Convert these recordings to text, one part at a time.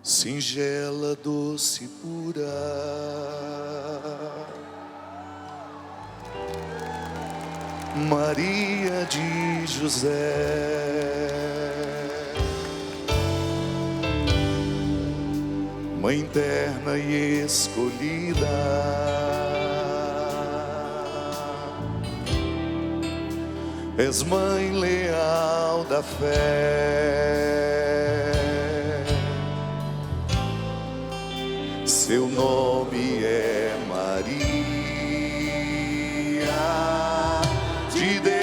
singela, doce, pura, Maria de José, mãe terna e escolhida, és mãe leal da fé. Seu nome é Maria de Deus.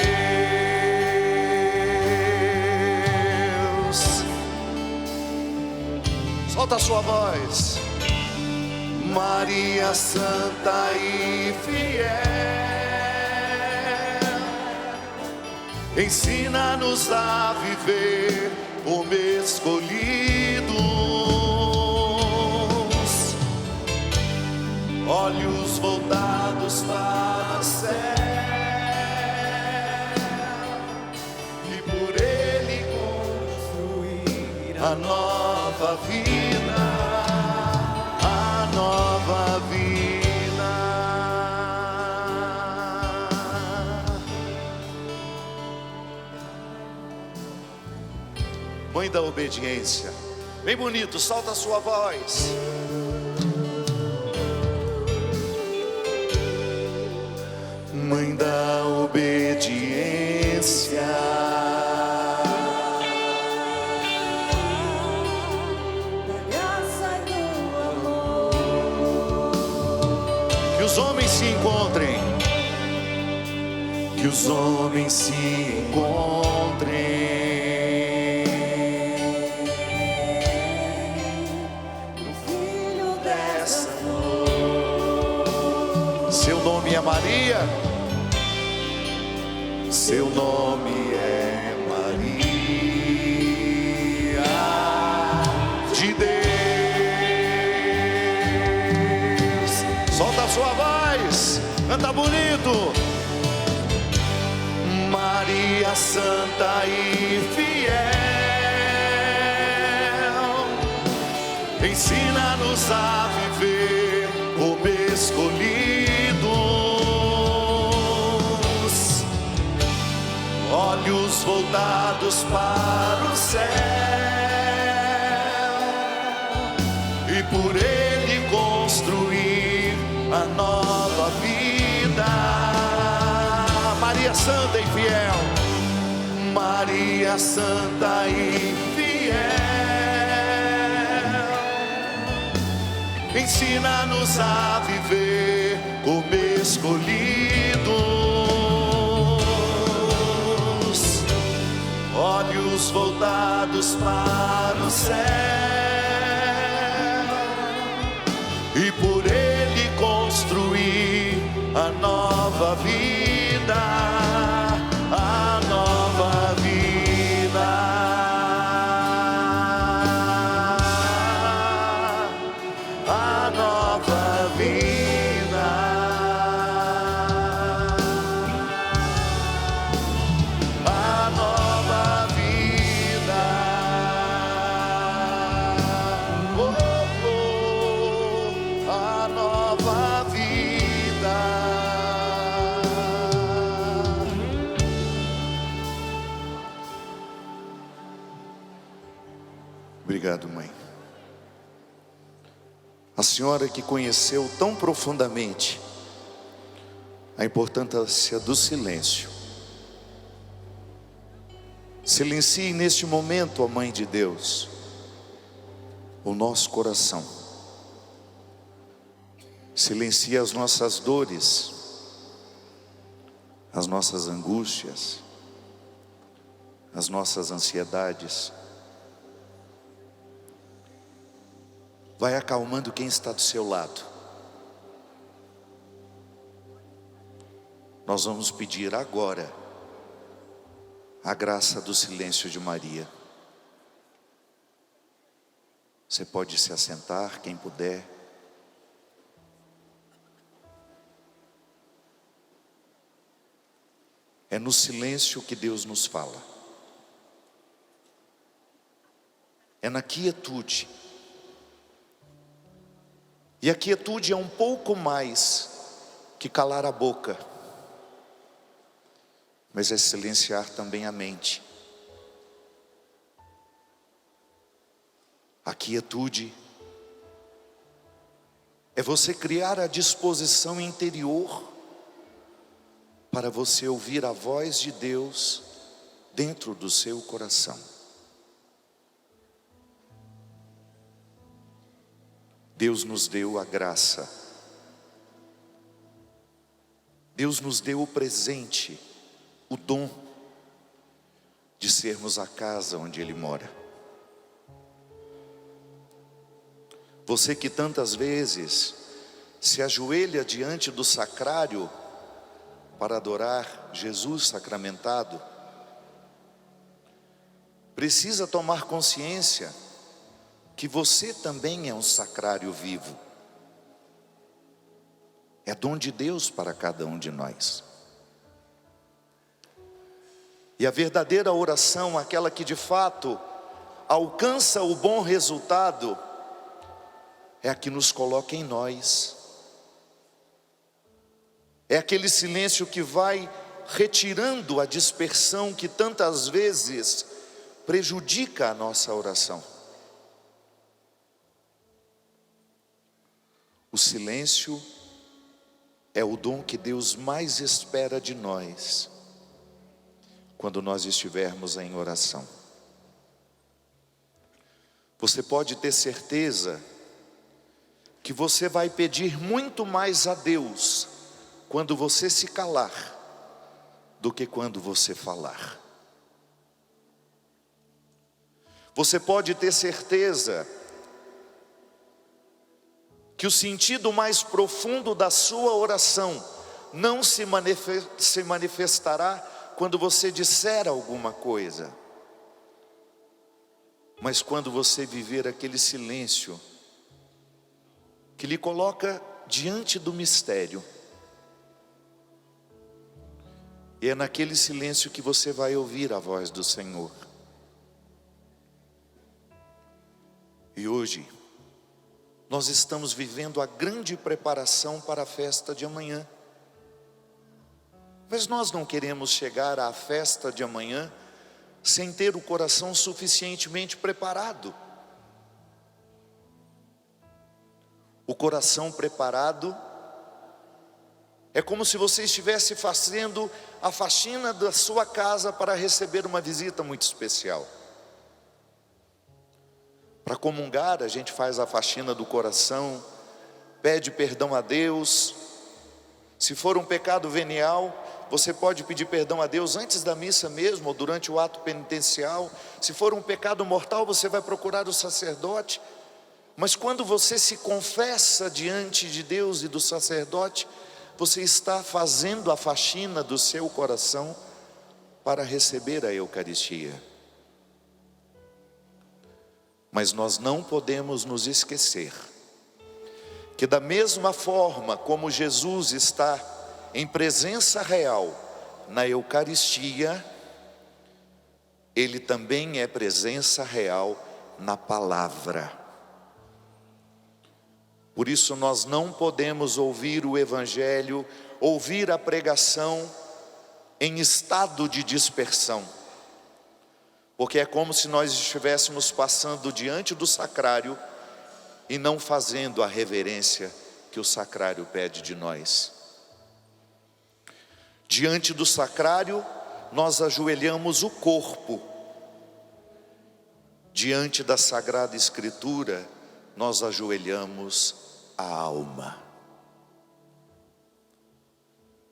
Solta a sua voz. Maria santa e fiel, ensina-nos a viver como escolhidos, olhos voltados para o céu, e por ele construir a nova vida, a nova vida. Mãe da obediência, bem bonito, solta a sua voz. Mãe da obediência, da graça e do amor, que os homens se encontrem, que os homens se encontrem no Filho dessa flor. Seu nome é Maria, seu nome é Maria de Deus. Solta a sua voz, canta bonito. Maria santa e fiel, ensina-nos a viver como escolhidos, olhos voltados para o céu, e por ele construir a nova vida. Maria santa e fiel, Maria santa e fiel, ensina-nos a viver como escolhidos, olhos voltados para o céu, e por ele construir a nova vida, a nova vida, a nova vida, a nova vida. Oh, oh, a nova vida. Obrigado, mãe. A senhora que conheceu tão profundamente a importância do silêncio. Silencie neste momento, ó Mãe de Deus, o nosso coração. Silencie as nossas dores, as nossas angústias, as nossas ansiedades. Vai acalmando quem está do seu lado. Nós vamos pedir agora a graça do silêncio de Maria. Você pode se assentar, quem puder. É no silêncio que Deus nos fala. É na quietude E a quietude é um pouco mais que calar a boca, mas é silenciar também a mente. A quietude é você criar a disposição interior para você ouvir a voz de Deus dentro do seu coração. Deus nos deu a graça, Deus nos deu o presente, o dom de sermos a casa onde Ele mora. Você que tantas vezes se ajoelha diante do sacrário para adorar Jesus sacramentado, precisa tomar consciência que você também é um sacrário vivo. É dom de Deus para cada um de nós. E a verdadeira oração, aquela que de fato alcança o bom resultado, é a que nos coloca em nós. É aquele silêncio que vai retirando a dispersão que tantas vezes prejudica a nossa oração. O silêncio é o dom que Deus mais espera de nós quando nós estivermos em oração. Você pode ter certeza que você vai pedir muito mais a Deus quando você se calar do que quando você falar. Você pode ter certeza que o sentido mais profundo da sua oração não se manifestará quando você disser alguma coisa, mas quando você viver aquele silêncio que lhe coloca diante do mistério. E é naquele silêncio que você vai ouvir a voz do Senhor. E hoje nós estamos vivendo a grande preparação para a festa de amanhã. Mas nós não queremos chegar à festa de amanhã sem ter o coração suficientemente preparado. O coração preparado é como se você estivesse fazendo a faxina da sua casa para receber uma visita muito especial. Para comungar, a gente faz a faxina do coração, pede perdão a Deus. Se for um pecado venial, você pode pedir perdão a Deus antes da missa mesmo, ou durante o ato penitencial. Se for um pecado mortal, você vai procurar o sacerdote. Mas quando você se confessa diante de Deus e do sacerdote, você está fazendo a faxina do seu coração para receber a Eucaristia. Mas nós não podemos nos esquecer que da mesma forma como Jesus está em presença real na Eucaristia, Ele também é presença real na palavra. Por isso nós não podemos ouvir o Evangelho, ouvir a pregação em estado de dispersão. Porque é como se nós estivéssemos passando diante do sacrário e não fazendo a reverência que o sacrário pede de nós. Diante do sacrário, nós ajoelhamos o corpo. Diante da Sagrada Escritura, nós ajoelhamos a alma.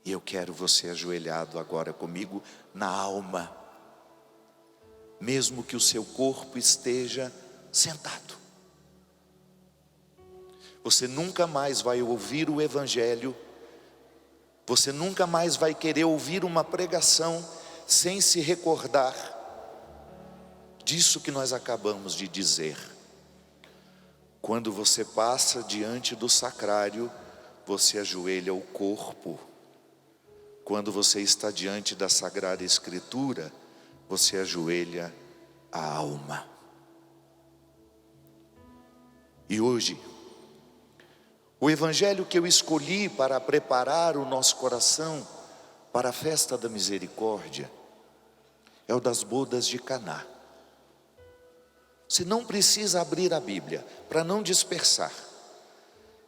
E eu quero você ajoelhado agora comigo na alma, mesmo que o seu corpo esteja sentado. Você nunca mais vai ouvir o Evangelho, você nunca mais vai querer ouvir uma pregação sem se recordar disso que nós acabamos de dizer. Quando você passa diante do sacrário, você ajoelha o corpo. Quando você está diante da Sagrada Escritura, você ajoelha a alma. E hoje, O evangelho que eu escolhi para preparar o nosso coração para a festa da misericórdia é o das bodas de Caná. Você não precisa abrir a Bíblia para não dispersar.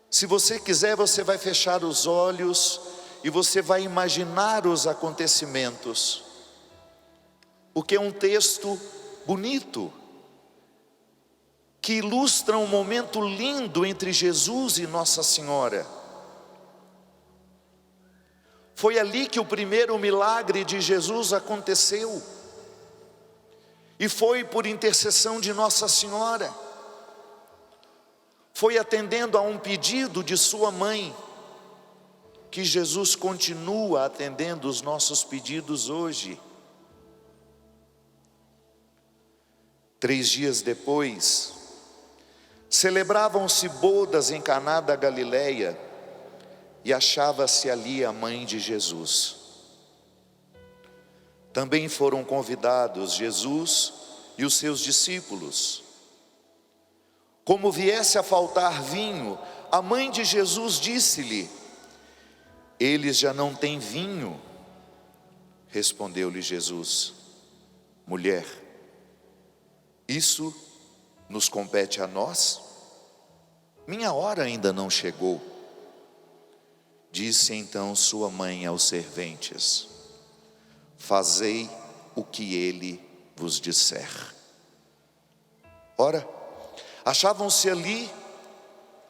Se você quiser, você vai fechar os olhos e você vai imaginar os acontecimentos, porque é um texto bonito, que ilustra um momento lindo entre Jesus e Nossa Senhora. Foi ali que o primeiro milagre de Jesus aconteceu, e foi por intercessão de Nossa Senhora, foi atendendo a um pedido de sua mãe, que Jesus continua atendendo os nossos pedidos hoje. 3 dias depois, celebravam-se bodas em Caná da Galileia, e achava-se ali a mãe de Jesus. Também foram convidados Jesus e os seus discípulos. Como viesse a faltar vinho, a mãe de Jesus disse-lhe: eles já não têm vinho. Respondeu-lhe Jesus: mulher, isso nos compete a nós? Minha hora ainda não chegou. Disse então sua mãe aos serventes: fazei o que ele vos disser. Ora, achavam-se ali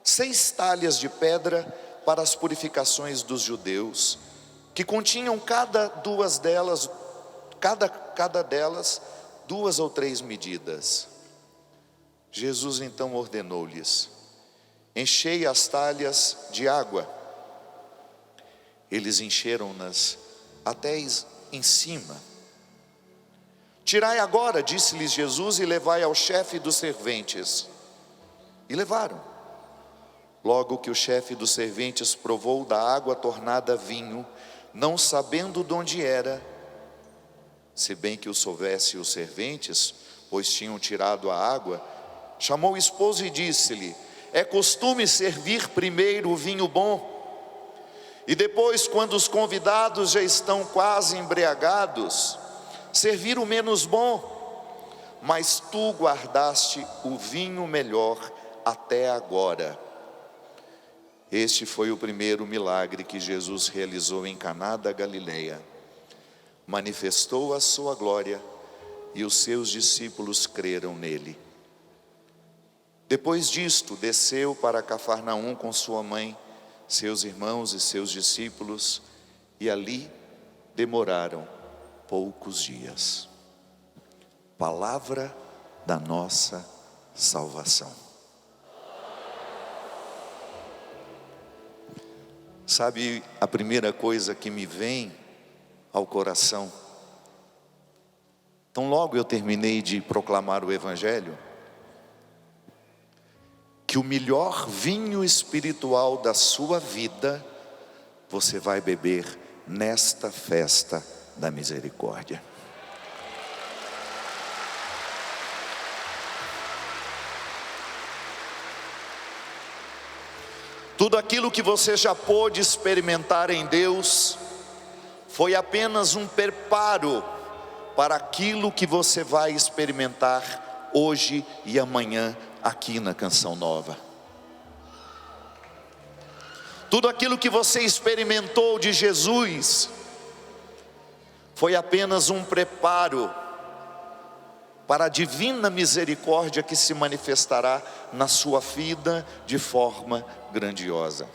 6 talhas de pedra para as purificações dos judeus, que continham cada delas 2 ou 3 medidas. Jesus então ordenou-lhes: enchei as talhas de água. Eles encheram-nas até em cima. Tirai agora, disse-lhes Jesus, e levai ao chefe dos serventes. E levaram. Logo que o chefe dos serventes provou da água tornada vinho, não sabendo de onde era, se bem que o soubesse os serventes, pois tinham tirado a água, chamou o esposo e disse-lhe: é costume servir primeiro o vinho bom, e depois, quando os convidados já estão quase embriagados, servir o menos bom. Mas tu guardaste o vinho melhor até agora. Este foi o primeiro milagre que Jesus realizou em Caná da Galileia. Manifestou a sua glória, e os seus discípulos creram nele. Depois disto, desceu para Cafarnaum com sua mãe, seus irmãos e seus discípulos, e ali demoraram poucos dias. Palavra da nossa salvação. Sabe, a primeira coisa que me vem ao coração, tão logo eu terminei de proclamar o Evangelho, que o melhor vinho espiritual da sua vida, você vai beber nesta festa da misericórdia. Tudo aquilo que você já pôde experimentar em Deus, foi apenas um preparo para aquilo que você vai experimentar hoje e amanhã aqui na Canção Nova. Tudo aquilo que você experimentou de Jesus foi apenas um preparo para a divina misericórdia que se manifestará na sua vida de forma grandiosa.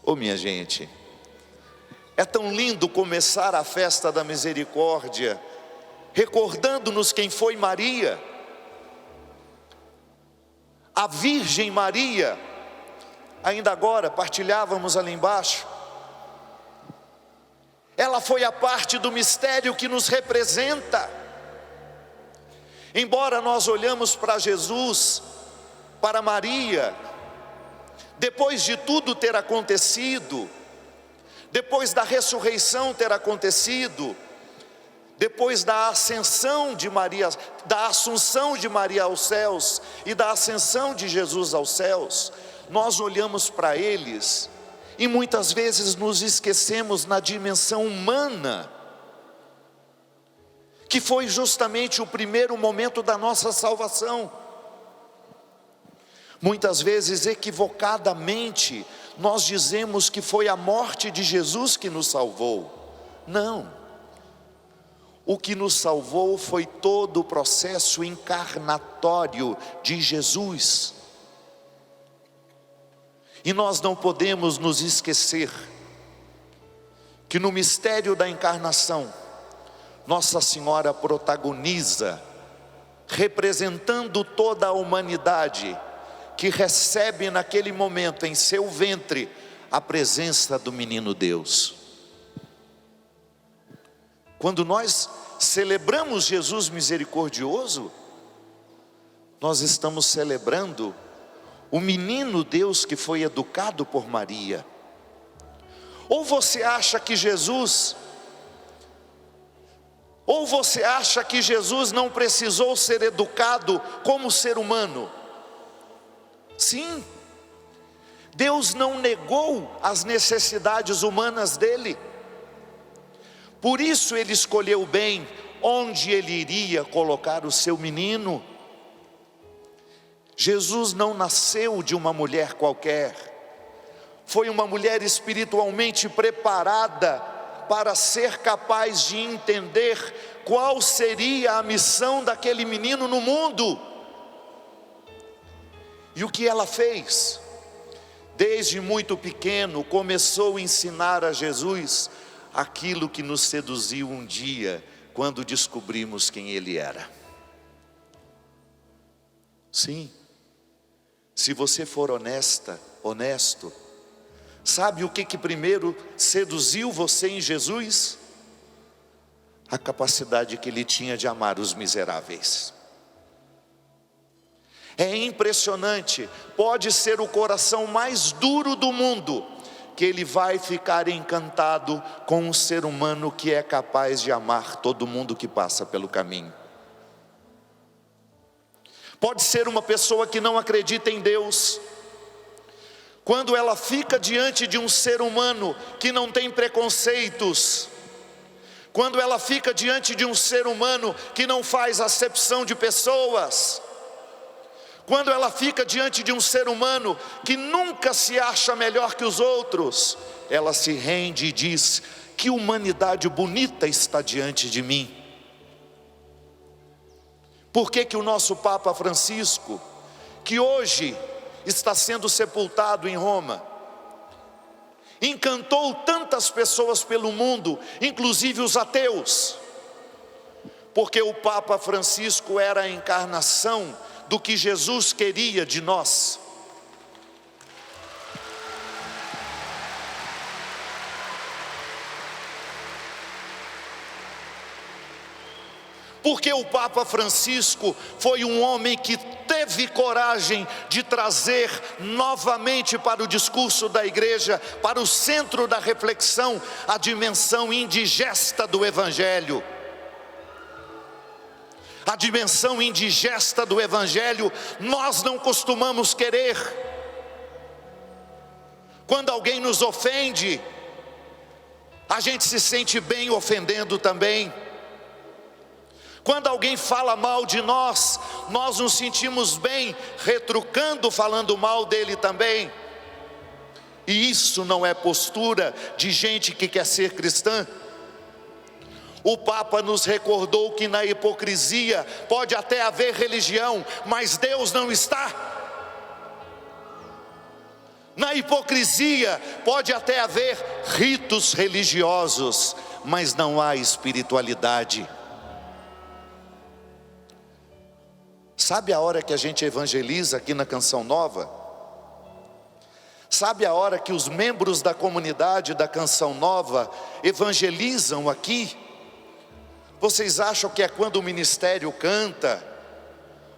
Minha gente, é tão lindo começar a festa da misericórdia recordando-nos quem foi Maria. A Virgem Maria, ainda agora partilhávamos ali embaixo, ela foi a parte do mistério que nos representa. Embora nós olhamos para Jesus, para Maria, depois de tudo ter acontecido, depois da ressurreição ter acontecido, depois da ascensão de Maria, da assunção de Maria aos céus e da ascensão de Jesus aos céus, nós olhamos para eles e muitas vezes nos esquecemos na dimensão humana, que foi justamente o primeiro momento da nossa salvação. Muitas vezes, equivocadamente, nós dizemos que foi a morte de Jesus que nos salvou. Não. O que nos salvou foi todo o processo encarnatório de Jesus. E nós não podemos nos esquecer que no mistério da encarnação, Nossa Senhora protagoniza, representando toda a humanidade, que recebe naquele momento em seu ventre a presença do menino Deus. Quando nós celebramos Jesus misericordioso, nós estamos celebrando o menino Deus que foi educado por Maria. Ou você acha que Jesus não precisou ser educado como ser humano? Sim, Deus não negou as necessidades humanas dele. Por isso ele escolheu bem onde ele iria colocar o seu menino. Jesus não nasceu de uma mulher qualquer, foi uma mulher espiritualmente preparada para ser capaz de entender qual seria a missão daquele menino no mundo. E o que ela fez? Desde muito pequeno começou a ensinar a Jesus aquilo que nos seduziu um dia, quando descobrimos quem ele era. Sim, se você for honesto, sabe o que primeiro seduziu você em Jesus? A capacidade que ele tinha de amar os miseráveis. É impressionante, pode ser o coração mais duro do mundo, que ele vai ficar encantado com um ser humano que é capaz de amar todo mundo que passa pelo caminho. Pode ser uma pessoa que não acredita em Deus, quando ela fica diante de um ser humano que não tem preconceitos, quando ela fica diante de um ser humano que não faz acepção de pessoas, quando ela fica diante de um ser humano que nunca se acha melhor que os outros, ela se rende e diz: que humanidade bonita está diante de mim. Por que o nosso Papa Francisco, que hoje está sendo sepultado em Roma, encantou tantas pessoas pelo mundo, inclusive os ateus? Porque o Papa Francisco era a encarnação do que Jesus queria de nós. Porque o Papa Francisco foi um homem que teve coragem de trazer novamente para o discurso da igreja, para o centro da reflexão, a dimensão indigesta do Evangelho. A dimensão indigesta do Evangelho nós não costumamos querer. Quando alguém nos ofende, a gente se sente bem ofendendo também. Quando alguém fala mal de nós, nós nos sentimos bem retrucando, falando mal dele também. E isso não é postura de gente que quer ser cristã. O Papa nos recordou que na hipocrisia pode até haver religião, mas Deus não está. Na hipocrisia pode até haver ritos religiosos, mas não há espiritualidade. Sabe a hora que a gente evangeliza aqui na Canção Nova? Sabe a hora que os membros da comunidade da Canção Nova evangelizam aqui? Vocês acham que é quando o ministério canta?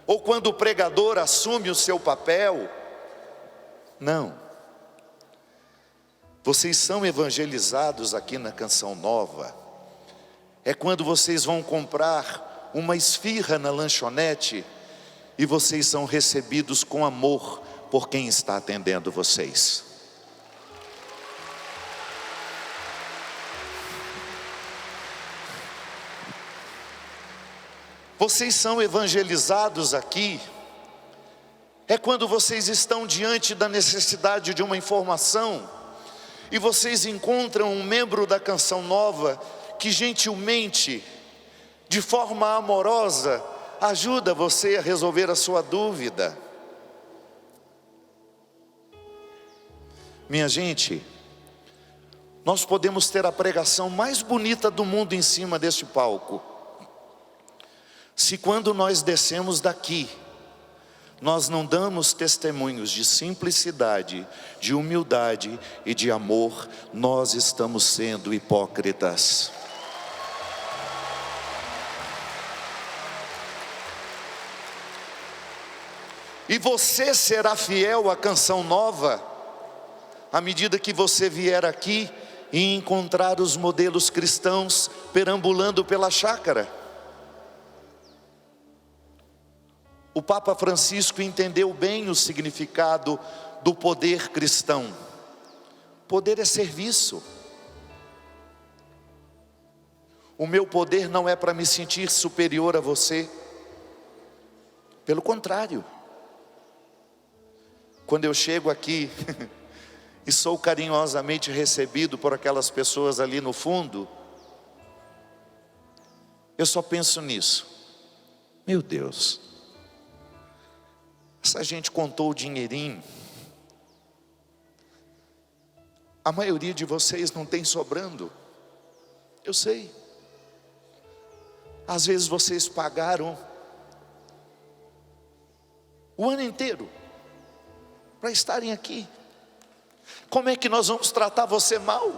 Ou quando o pregador assume o seu papel? Não. Vocês são evangelizados aqui na Canção Nova. É quando vocês vão comprar uma esfirra na lanchonete e vocês são recebidos com amor por quem está atendendo vocês. Vocês são evangelizados aqui é quando vocês estão diante da necessidade de uma informação e vocês encontram um membro da Canção Nova que gentilmente, de forma amorosa, ajuda você a resolver a sua dúvida. Minha gente, nós podemos ter a pregação mais bonita do mundo em cima deste palco, se quando nós descemos daqui, nós não damos testemunhos de simplicidade, de humildade e de amor, nós estamos sendo hipócritas. E você será fiel à Canção Nova, à medida que você vier aqui e encontrar os modelos cristãos perambulando pela chácara. O Papa Francisco entendeu bem o significado do poder cristão. Poder é serviço. O meu poder não é para me sentir superior a você. Pelo contrário. Quando eu chego aqui e sou carinhosamente recebido por aquelas pessoas ali no fundo, eu só penso nisso. Meu Deus, essa gente contou o dinheirinho. A maioria de vocês não tem sobrando. Eu sei. Às vezes vocês pagaram o ano inteiro para estarem aqui. Como é que nós vamos tratar você mal?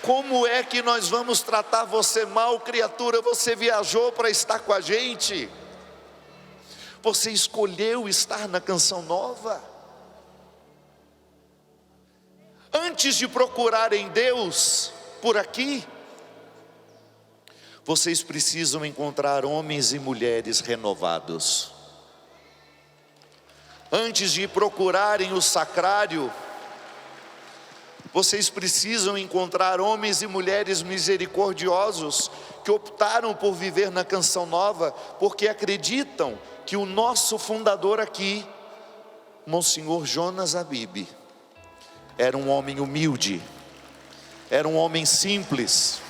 Como é que nós vamos tratar você mal, criatura? Você viajou para estar com a gente. Você escolheu estar na Canção Nova. Antes de procurarem Deus por aqui, vocês precisam encontrar homens e mulheres renovados. Antes de procurarem o sacrário, vocês precisam encontrar homens e mulheres misericordiosos que optaram por viver na Canção Nova, porque acreditam que o nosso fundador aqui, Monsenhor Jonas Abib, era um homem humilde, era um homem simples,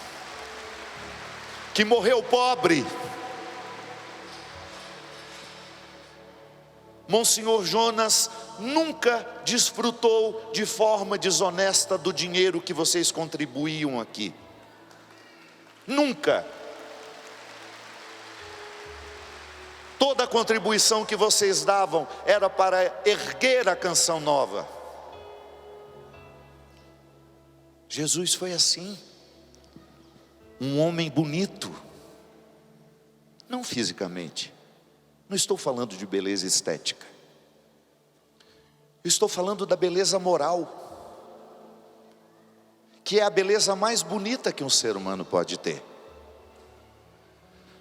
que morreu pobre. Monsenhor Jonas nunca desfrutou de forma desonesta do dinheiro que vocês contribuíam aqui. Nunca. Toda a contribuição que vocês davam era para erguer a Canção Nova. Jesus foi assim. Um homem bonito. Não fisicamente. Não estou falando de beleza estética. Eu estou falando da beleza moral, que é a beleza mais bonita que um ser humano pode ter.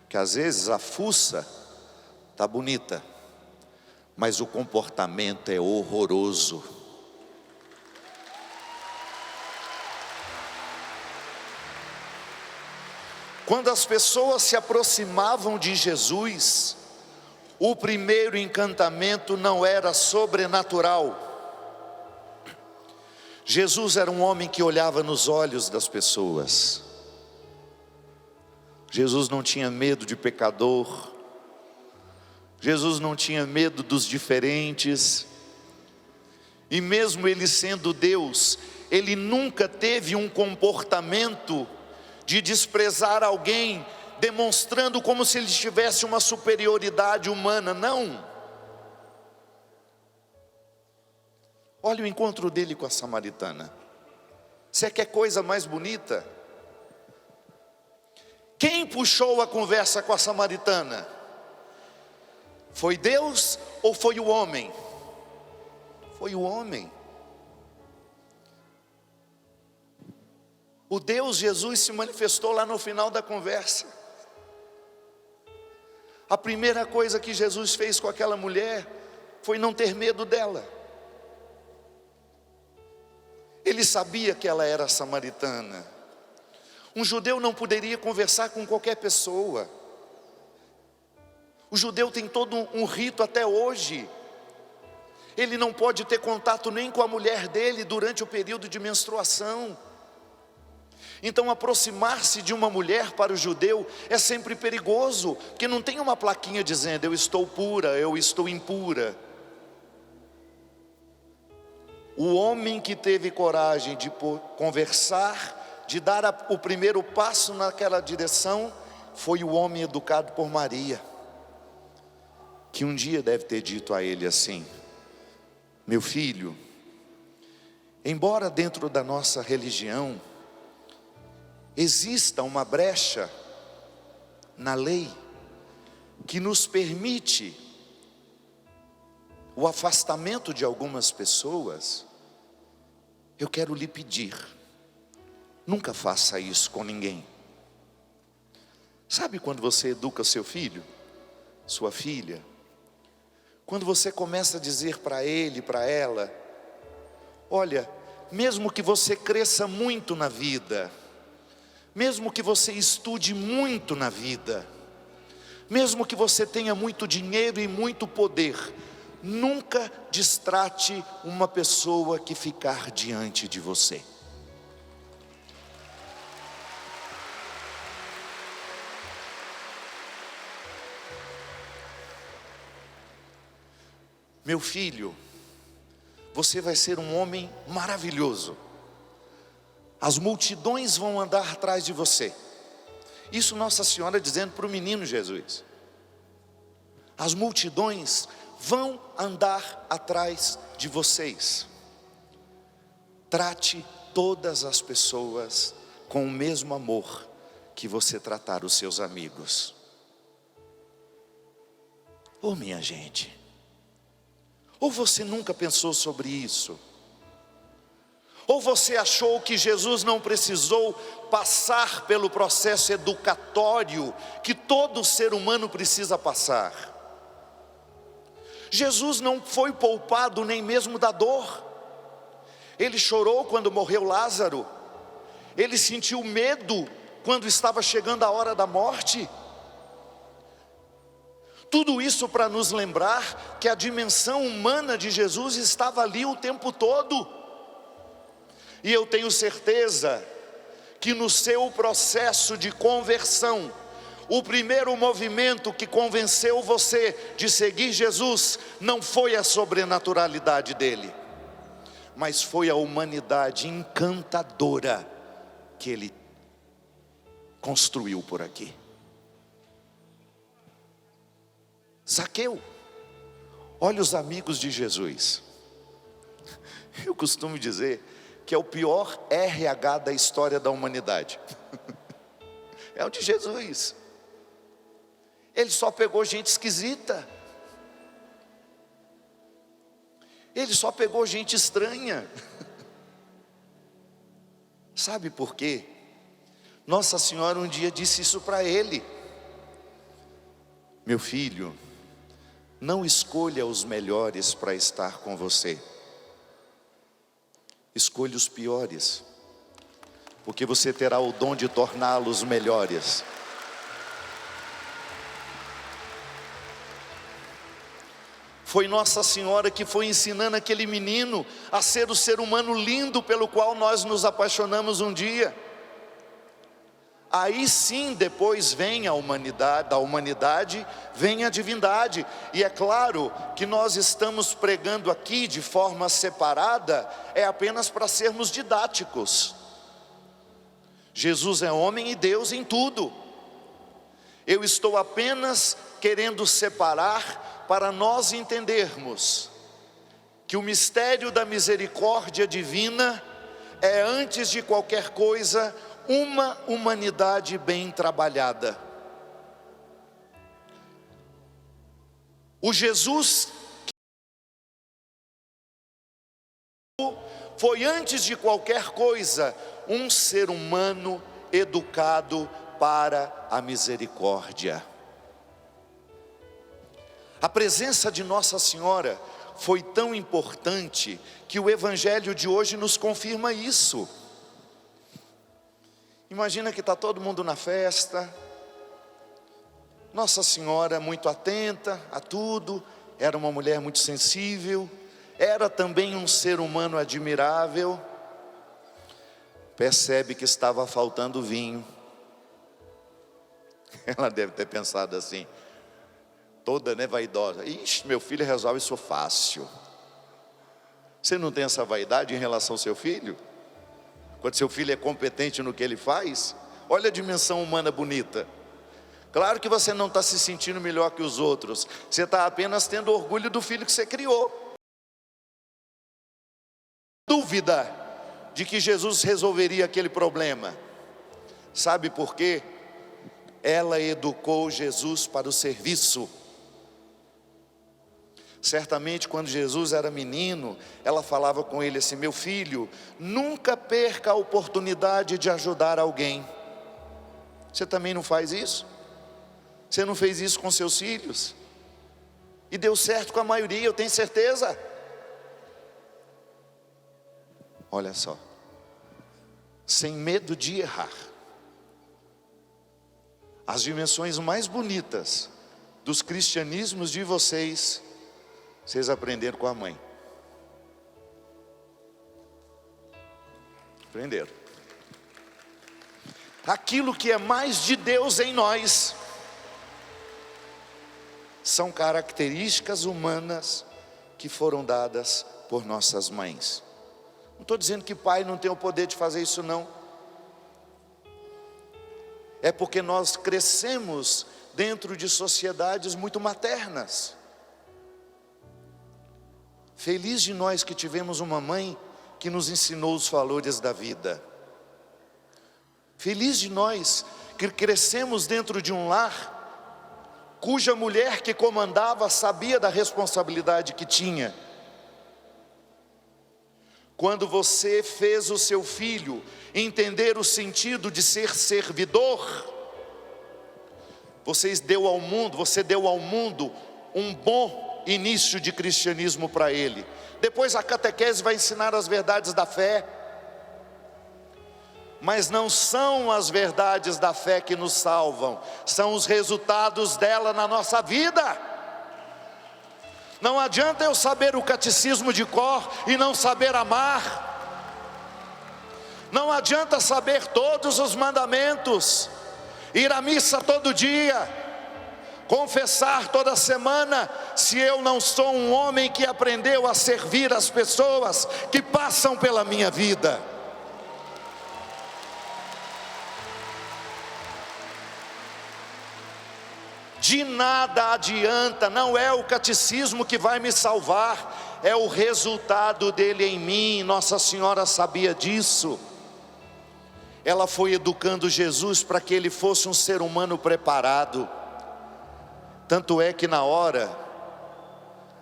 Que às vezes a fuça está bonita, mas o comportamento é horroroso. Quando as pessoas se aproximavam de Jesus, o primeiro encantamento não era sobrenatural. Jesus era um homem que olhava nos olhos das pessoas. Jesus não tinha medo de pecador. Jesus não tinha medo dos diferentes. E mesmo ele sendo Deus, ele nunca teve um comportamento de desprezar alguém, demonstrando como se ele tivesse uma superioridade humana. Não. Olha o encontro dele com a samaritana. Você quer coisa mais bonita? Quem puxou a conversa com a samaritana? Foi Deus ou foi o homem? Foi o homem. O Deus Jesus se manifestou lá no final da conversa. A primeira coisa que Jesus fez com aquela mulher foi não ter medo dela. Ele sabia que ela era samaritana. Um judeu não poderia conversar com qualquer pessoa. O judeu tem todo um rito até hoje. Ele não pode ter contato nem com a mulher dele durante o período de menstruação. Então aproximar-se de uma mulher para o judeu é sempre perigoso, porque não tem uma plaquinha dizendo eu estou pura, eu estou impura. O homem que teve coragem de conversar, de dar o primeiro passo naquela direção, foi o homem educado por Maria, que um dia deve ter dito a ele assim: meu filho, embora dentro da nossa religião exista uma brecha na lei que nos permite o afastamento de algumas pessoas, eu quero lhe pedir, nunca faça isso com ninguém. Sabe quando você educa seu filho, sua filha, quando você começa a dizer para ele, para ela: olha, mesmo que você cresça muito na vida, mesmo que você estude muito na vida, mesmo que você tenha muito dinheiro e muito poder, nunca distrate uma pessoa que ficar diante de você. Meu filho, você vai ser um homem maravilhoso. As multidões vão andar atrás de você. Isso Nossa Senhora dizendo para o menino Jesus. As multidões vão andar atrás de vocês. Trate todas as pessoas com o mesmo amor que você tratar os seus amigos. Oh, minha gente, ou você nunca pensou sobre isso? Ou você achou que Jesus não precisou passar pelo processo educatório que todo ser humano precisa passar? Jesus não foi poupado nem mesmo da dor. Ele chorou quando morreu Lázaro. Ele sentiu medo quando estava chegando a hora da morte. Tudo isso para nos lembrar que a dimensão humana de Jesus estava ali o tempo todo. E eu tenho certeza que no seu processo de conversão, o primeiro movimento que convenceu você de seguir Jesus não foi a sobrenaturalidade dele, mas foi a humanidade encantadora que ele construiu por aqui. Zaqueu, olha os amigos de Jesus. Eu costumo dizer que é o pior RH da história da humanidade. É o de Jesus. Ele só pegou gente esquisita. Ele só pegou gente estranha. Sabe por quê? Nossa Senhora um dia disse isso para ele: meu filho, não escolha os melhores para estar com você. Escolha os piores, porque você terá o dom de torná-los melhores. Foi Nossa Senhora que foi ensinando aquele menino a ser o ser humano lindo pelo qual nós nos apaixonamos um dia. Aí sim, depois vem a humanidade, da humanidade vem a divindade. E é claro que nós estamos pregando aqui de forma separada, é apenas para sermos didáticos. Jesus é homem e Deus em tudo. Eu estou apenas querendo separar para nós entendermos que o mistério da misericórdia divina é, antes de qualquer coisa, uma humanidade bem trabalhada. O Jesus foi, antes de qualquer coisa, um ser humano educado para a misericórdia. A presença de Nossa Senhora foi tão importante que o Evangelho de hoje nos confirma isso. Imagina que está todo mundo na festa, Nossa Senhora muito atenta a tudo, era uma mulher muito sensível, era também um ser humano admirável. Percebe que estava faltando vinho. Ela deve ter pensado assim, toda vaidosa: ixi, meu filho resolve isso fácil. Você não tem essa vaidade em relação ao seu filho? Quando seu filho é competente no que ele faz, olha a dimensão humana bonita. Claro que você não está se sentindo melhor que os outros, você está apenas tendo orgulho do filho que você criou. Dúvida de que Jesus resolveria aquele problema. Sabe por quê? Ela educou Jesus para o serviço. Certamente quando Jesus era menino, ela falava com ele assim: meu filho, nunca perca a oportunidade de ajudar alguém. Você também não faz isso? Você não fez isso com seus filhos? E deu certo com a maioria, eu tenho certeza. Olha só, sem medo de errar. As dimensões mais bonitas dos cristianismos de vocês aprenderam com a mãe. Aprenderam. Aquilo que é mais de Deus em nós são características humanas que foram dadas por nossas mães. Não estou dizendo que pai não tem o poder de fazer isso, não. É porque nós crescemos dentro de sociedades muito maternas. Feliz de nós que tivemos uma mãe que nos ensinou os valores da vida. Feliz de nós que crescemos dentro de um lar cuja mulher que comandava sabia da responsabilidade que tinha. Quando você fez o seu filho entender o sentido de ser servidor, você deu ao mundo um bom início de cristianismo para ele. Depois a catequese vai ensinar as verdades da fé, mas não são as verdades da fé que nos salvam, são os resultados dela na nossa vida. Não adianta eu saber o catecismo de cor e não saber amar. Não adianta saber todos os mandamentos, ir à missa todo dia, confessar toda semana, se eu não sou um homem que aprendeu a servir as pessoas que passam pela minha vida. De nada adianta, não é o catecismo que vai me salvar, é o resultado dele em mim. Nossa Senhora sabia disso. Ela foi educando Jesus para que ele fosse um ser humano preparado. Tanto é que na hora,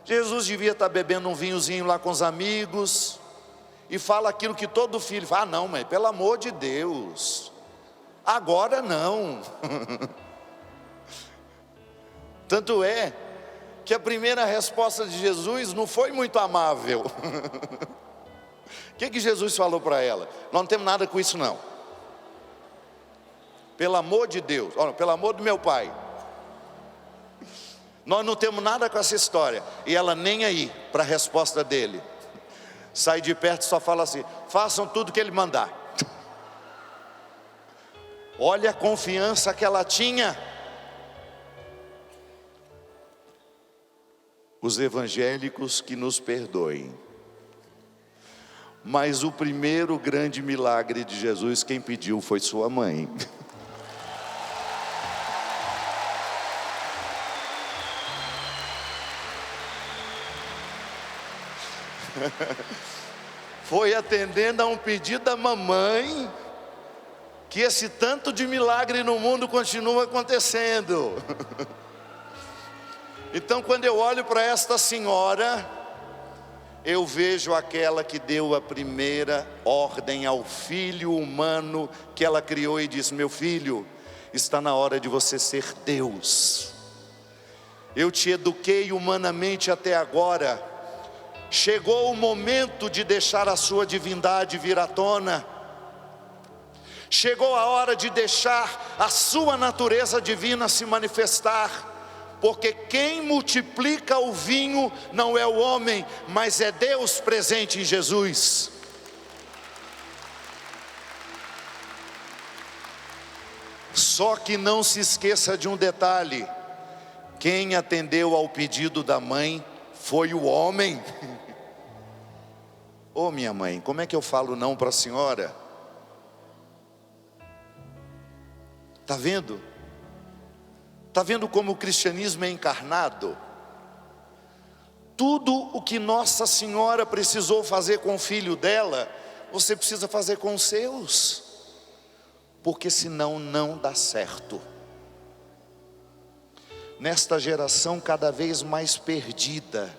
Jesus devia estar bebendo um vinhozinho lá com os amigos, e fala aquilo que todo filho fala: ah não, mãe, pelo amor de Deus, agora não. Tanto é que a primeira resposta de Jesus não foi muito amável. O que Jesus falou para ela? Nós não temos nada com isso não. Pelo amor de Deus, olha, pelo amor do meu pai, nós não temos nada com essa história. E ela nem aí para a resposta dele. Sai de perto e só fala assim: façam tudo que ele mandar. Olha a confiança que ela tinha. Os evangélicos que nos perdoem, mas o primeiro grande milagre de Jesus, quem pediu foi sua mãe. Foi atendendo a um pedido da mamãe que esse tanto de milagre no mundo continua acontecendo. Então, quando eu olho para esta senhora, eu vejo aquela que deu a primeira ordem ao filho humano que ela criou e disse: meu filho, está na hora de você ser Deus. eu te eduquei humanamente até agora. Chegou o momento de deixar a sua divindade vir à tona. Chegou a hora de deixar a sua natureza divina se manifestar. Porque quem multiplica o vinho não é o homem, mas é Deus presente em Jesus. Só que não se esqueça de um detalhe: quem atendeu ao pedido da mãe foi o homem. Ô minha mãe, como é que eu falo não para a senhora? Está vendo? Está vendo como o cristianismo é encarnado? Tudo o que Nossa Senhora precisou fazer com o filho dela, você precisa fazer com os seus. Porque senão não dá certo. Nesta geração cada vez mais perdida,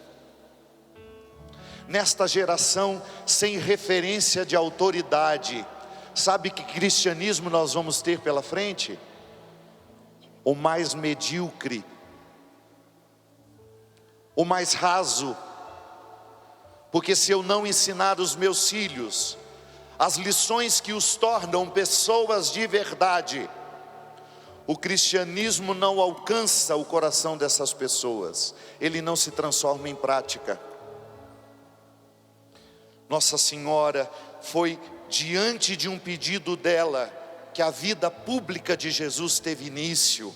nesta geração sem referência de autoridade, sabe que cristianismo nós vamos ter pela frente? O mais medíocre, o mais raso. Porque se eu não ensinar os meus filhos as lições que os tornam pessoas de verdade, o cristianismo não alcança o coração dessas pessoas, ele não se transforma em prática. Nossa Senhora foi diante de um pedido dela que a vida pública de Jesus teve início.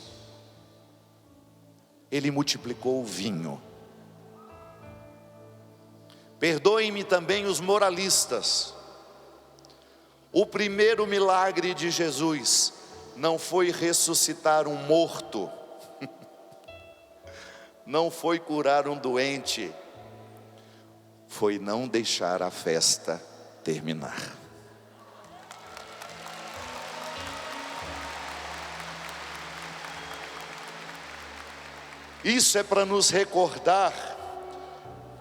Ele multiplicou o vinho. Perdoem-me também os moralistas. O primeiro milagre de Jesus não foi ressuscitar um morto, não foi curar um doente, foi não deixar a festa terminar. Isso é para nos recordar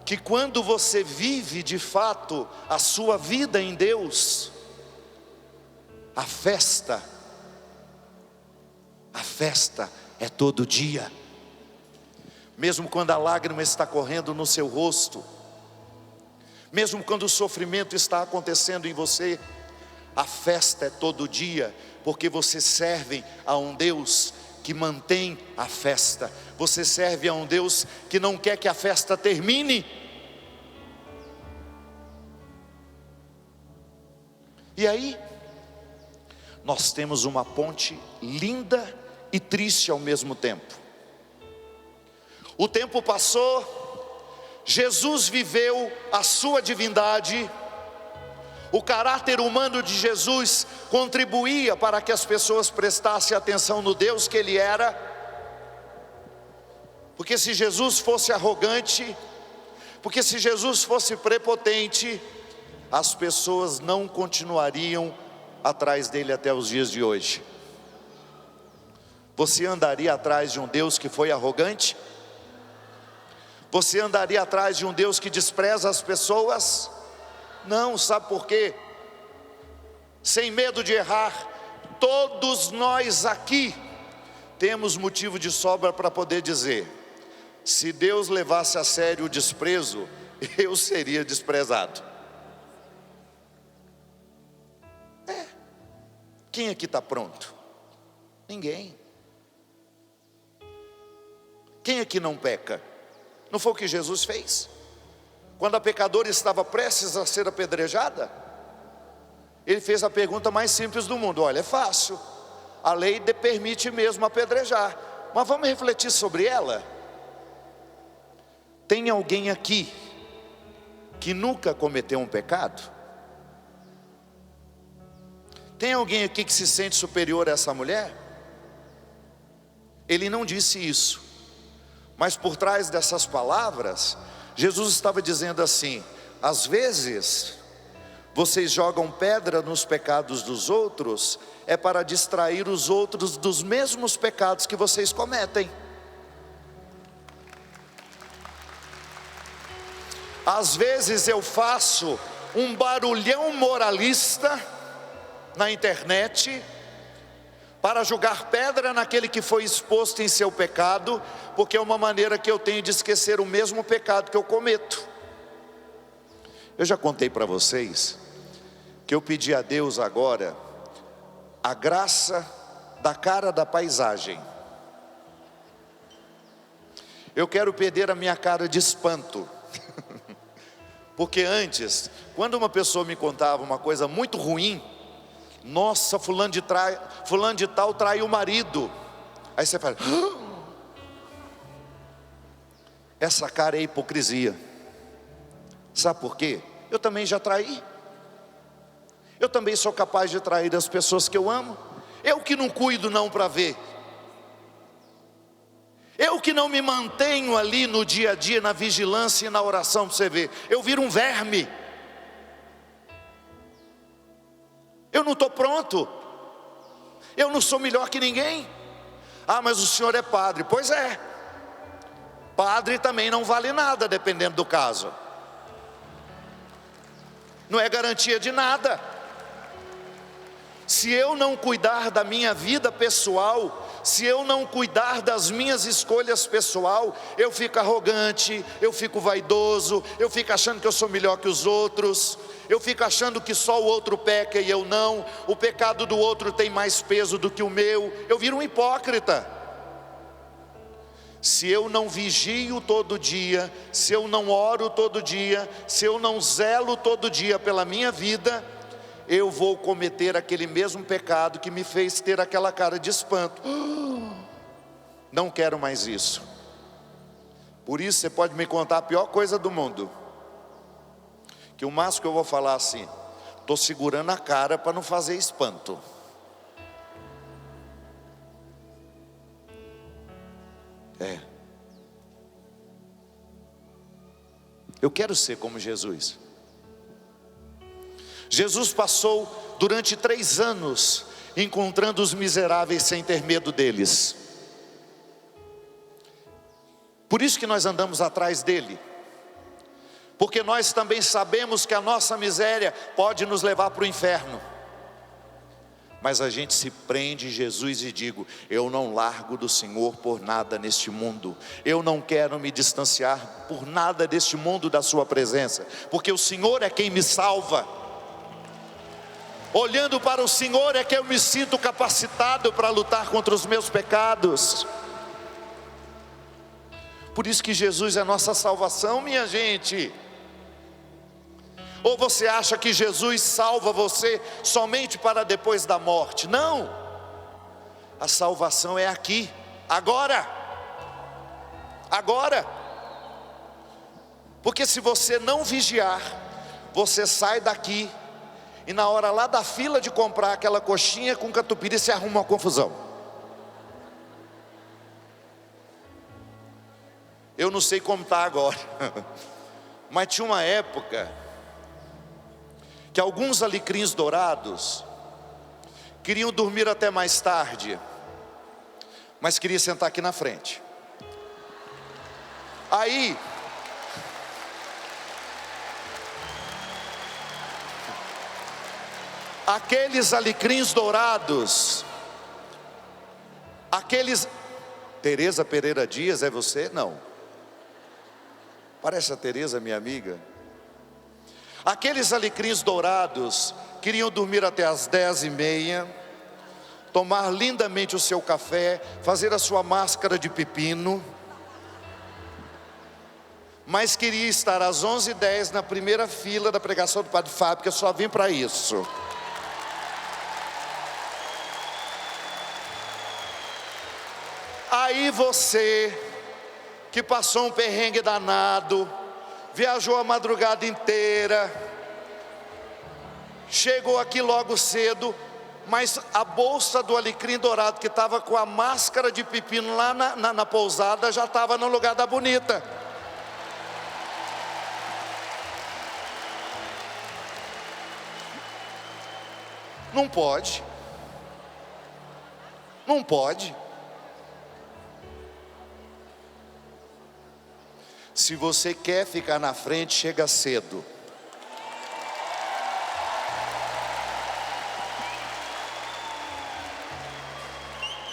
que quando você vive de fato a sua vida em Deus, a festa é todo dia. Mesmo quando a lágrima está correndo no seu rosto, mesmo quando o sofrimento está acontecendo em você, a festa é todo dia, porque você serve a um Deus que mantém a festa. Você serve a um Deus que não quer que a festa termine. E aí, nós temos uma ponte linda e triste ao mesmo tempo. O tempo passou, Jesus viveu a sua divindade, o caráter humano de Jesus contribuía para que as pessoas prestassem atenção no Deus que Ele era. Porque se Jesus fosse arrogante, porque se Jesus fosse prepotente, as pessoas não continuariam atrás dele até os dias de hoje. Você andaria atrás de um Deus que foi arrogante? Você andaria atrás de um Deus que despreza as pessoas? Não, sabe por quê? Sem medo de errar, todos nós aqui temos motivo de sobra para poder dizer: se Deus levasse a sério o desprezo, eu seria desprezado. Quem aqui está pronto? Ninguém. Quem aqui não peca? Não foi o que Jesus fez? Quando a pecadora estava prestes a ser apedrejada, Ele fez a pergunta mais simples do mundo. Olha, é fácil, a lei permite mesmo apedrejar, mas vamos refletir sobre ela. Tem alguém aqui que nunca cometeu um pecado? Tem alguém aqui que se sente superior a essa mulher? Ele não disse isso, mas por trás dessas palavras, Jesus estava dizendo assim: às vezes, vocês jogam pedra nos pecados dos outros, é para distrair os outros dos mesmos pecados que vocês cometem. Às vezes eu faço um barulhão moralista na internet, para jogar pedra naquele que foi exposto em seu pecado, porque é uma maneira que eu tenho de esquecer o mesmo pecado que eu cometo. Eu já contei para vocês que eu pedi a Deus agora a graça da cara da paisagem. Eu quero perder a minha cara de espanto. Porque antes, quando uma pessoa me contava uma coisa muito ruim, nossa, fulano de tal traiu o marido. Aí você fala, essa cara é hipocrisia. Sabe por quê? Eu também já traí. Eu também sou capaz de trair as pessoas que eu amo. Eu que não cuido não para ver. Eu que não me mantenho ali no dia a dia, na vigilância e na oração para você ver. Eu viro um verme. Eu não estou pronto. Eu não sou melhor que ninguém. Ah, mas o senhor é padre. Pois é. Padre também não vale nada, dependendo do caso. Não é garantia de nada. Se eu não cuidar da minha vida pessoal, se eu não cuidar das minhas escolhas pessoal, eu fico arrogante, eu fico vaidoso, eu fico achando que eu sou melhor que os outros, eu fico achando que só o outro peca e eu não, o pecado do outro tem mais peso do que o meu, eu viro um hipócrita. Se eu não vigio todo dia, se eu não oro todo dia, se eu não zelo todo dia pela minha vida, eu vou cometer aquele mesmo pecado que me fez ter aquela cara de espanto. Não quero mais isso. Por isso você pode me contar a pior coisa do mundo, que o máximo que eu vou falar assim, estou segurando a cara para não fazer espanto. Eu quero ser como Jesus. Jesus passou durante 3 anos encontrando os miseráveis sem ter medo deles. Por isso que nós andamos atrás dele. Porque nós também sabemos que a nossa miséria pode nos levar para o inferno. Mas a gente se prende em Jesus e digo, eu não largo do Senhor por nada neste mundo. Eu não quero me distanciar por nada deste mundo da sua presença. Porque o Senhor é quem me salva. Olhando para o Senhor é que eu me sinto capacitado para lutar contra os meus pecados. Por isso que Jesus é a nossa salvação, minha gente. Ou você acha que Jesus salva você somente para depois da morte? Não. A salvação é aqui, agora. Agora. Porque se você não vigiar, você sai daqui e na hora lá da fila de comprar aquela coxinha com catupiry, se arruma uma confusão. Eu não sei como está agora, mas tinha uma época que alguns alecrins dourados queriam dormir até mais tarde, mas queriam sentar aqui na frente. Aí aqueles alecrins dourados, aqueles... Tereza Pereira Dias, é você? Não. Parece a Tereza, minha amiga. Aqueles alecrins dourados queriam dormir até as 10h30, tomar lindamente o seu café, fazer a sua máscara de pepino, mas queria estar às 11h10 na primeira fila da pregação do Padre Fábio, que eu só vim para isso. Aí você, que passou um perrengue danado, viajou a madrugada inteira, chegou aqui logo cedo, mas a bolsa do alecrim dourado, que estava com a máscara de pepino lá na pousada, já estava no lugar da bonita. Não pode. Não pode. Se você quer ficar na frente, chega cedo.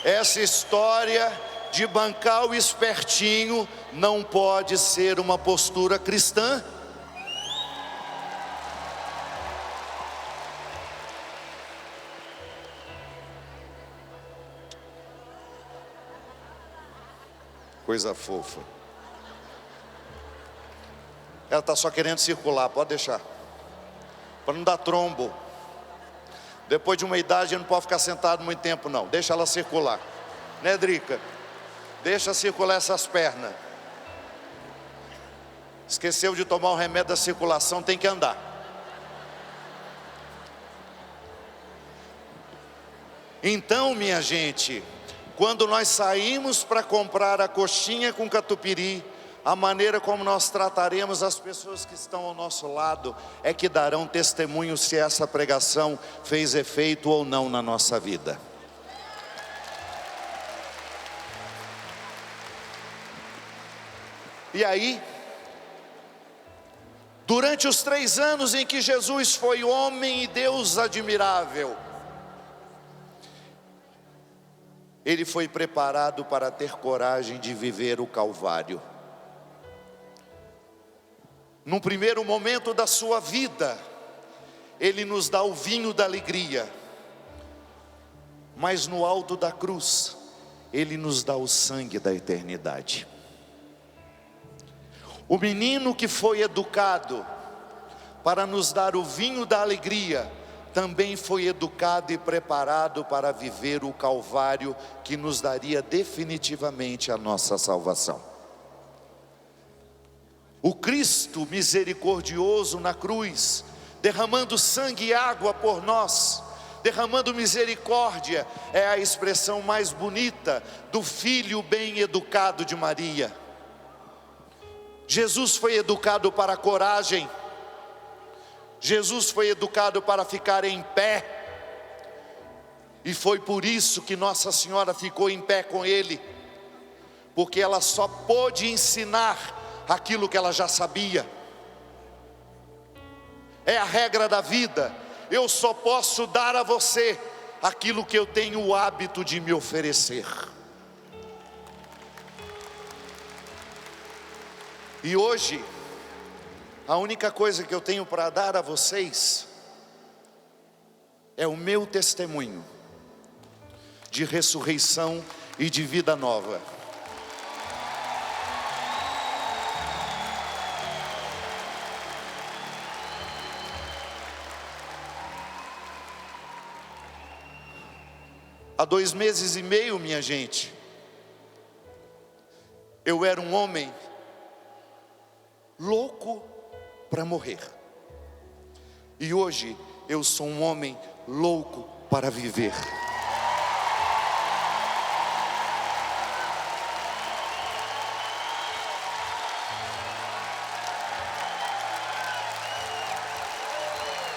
Essa história de bancar o espertinho não pode ser uma postura cristã. Coisa fofa. Ela está só querendo circular, pode deixar. Para não dar trombo. Depois de uma idade não pode ficar sentado muito tempo não. Deixa ela circular. Né, Drica? Deixa circular essas pernas. Esqueceu de tomar o remédio da circulação, tem que andar. Então, minha gente, quando nós saímos para comprar a coxinha com catupiry, a maneira como nós trataremos as pessoas que estão ao nosso lado é que darão testemunho se essa pregação fez efeito ou não na nossa vida. E aí, durante os 3 anos em que Jesus foi homem e Deus admirável, ele foi preparado para ter coragem de viver o Calvário. Num primeiro momento da sua vida, ele nos dá o vinho da alegria, mas no alto da cruz, ele nos dá o sangue da eternidade. O menino que foi educado para nos dar o vinho da alegria, também foi educado e preparado para viver o Calvário, que nos daria definitivamente a nossa salvação. O Cristo misericordioso na cruz, derramando sangue e água por nós, derramando misericórdia, é a expressão mais bonita do filho bem educado de Maria. Jesus foi educado para a coragem, Jesus foi educado para ficar em pé, e foi por isso que Nossa Senhora ficou em pé com ele, porque ela só pôde ensinar aquilo que ela já sabia. É a regra da vida. Eu só posso dar a você aquilo que eu tenho o hábito de me oferecer. E hoje, a única coisa que eu tenho para dar a vocês é o meu testemunho de ressurreição e de vida nova. Há 2 meses e meio, minha gente, eu era um homem louco para morrer. E hoje eu sou um homem louco para viver.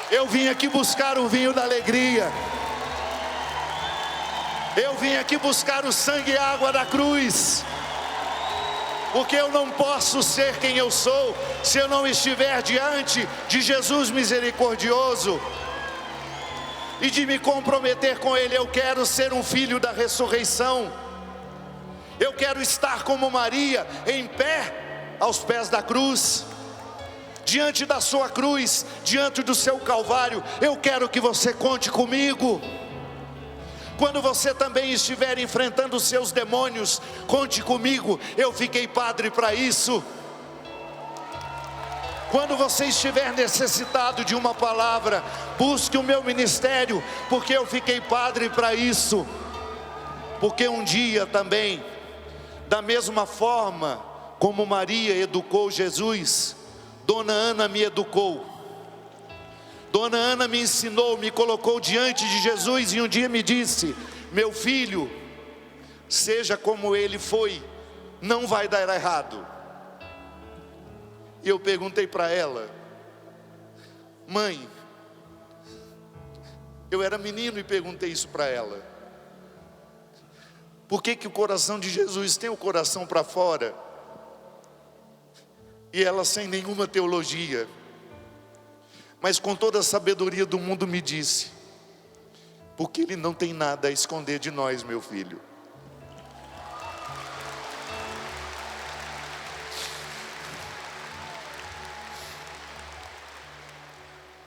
Eu vim aqui buscar o vinho da alegria. Eu vim aqui buscar o sangue e a água da cruz, porque eu não posso ser quem eu sou se eu não estiver diante de Jesus misericordioso e de me comprometer com Ele. Eu quero ser um filho da ressurreição. Eu quero estar como Maria, em pé aos pés da cruz, diante da sua cruz, diante do seu Calvário. Eu quero que você conte comigo. Quando você também estiver enfrentando os seus demônios, conte comigo, eu fiquei padre para isso. Quando você estiver necessitado de uma palavra, busque o meu ministério, porque eu fiquei padre para isso. Porque um dia também, da mesma forma como Maria educou Jesus, Dona Ana me educou. Dona Ana me ensinou, me colocou diante de Jesus e um dia me disse: meu filho, seja como ele foi, não vai dar errado. E eu perguntei para ela: mãe, eu era menino e perguntei isso para ela, por que o coração de Jesus tem o coração para fora? E ela, sem nenhuma teologia, mas com toda a sabedoria do mundo, me disse: porque Ele não tem nada a esconder de nós, meu filho.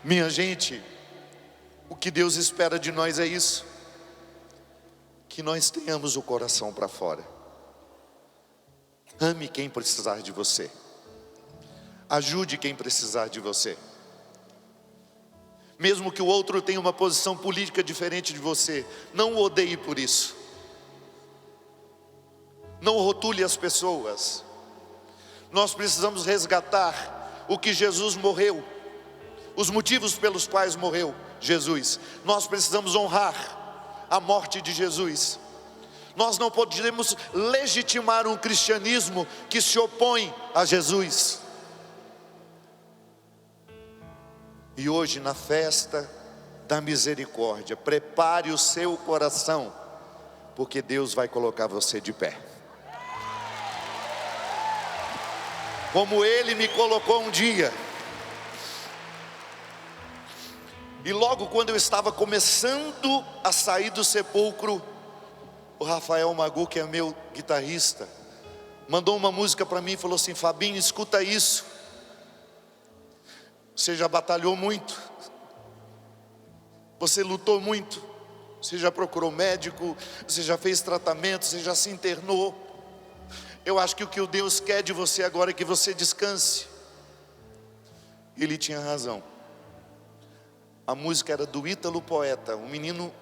Minha gente, o que Deus espera de nós é isso, que nós tenhamos o coração para fora. Ame quem precisar de você, ajude quem precisar de você, mesmo que o outro tenha uma posição política diferente de você, não o odeie por isso, não rotule as pessoas. Nós precisamos resgatar o que Jesus morreu, os motivos pelos quais morreu Jesus. Nós precisamos honrar a morte de Jesus. Nós não podemos legitimar um cristianismo que se opõe a Jesus. E hoje, na festa da misericórdia, prepare o seu coração, porque Deus vai colocar você de pé, como Ele me colocou um dia. E logo quando eu estava começando a sair do sepulcro, o Rafael Magu, que é meu guitarrista, mandou uma música para mim e falou assim: Fabinho, escuta isso. Você já batalhou muito, você lutou muito, você já procurou médico, você já fez tratamento, você já se internou. Eu acho que o que Deus quer de você agora é que você descanse. Ele tinha razão. A música era do Ítalo Poeta, um menino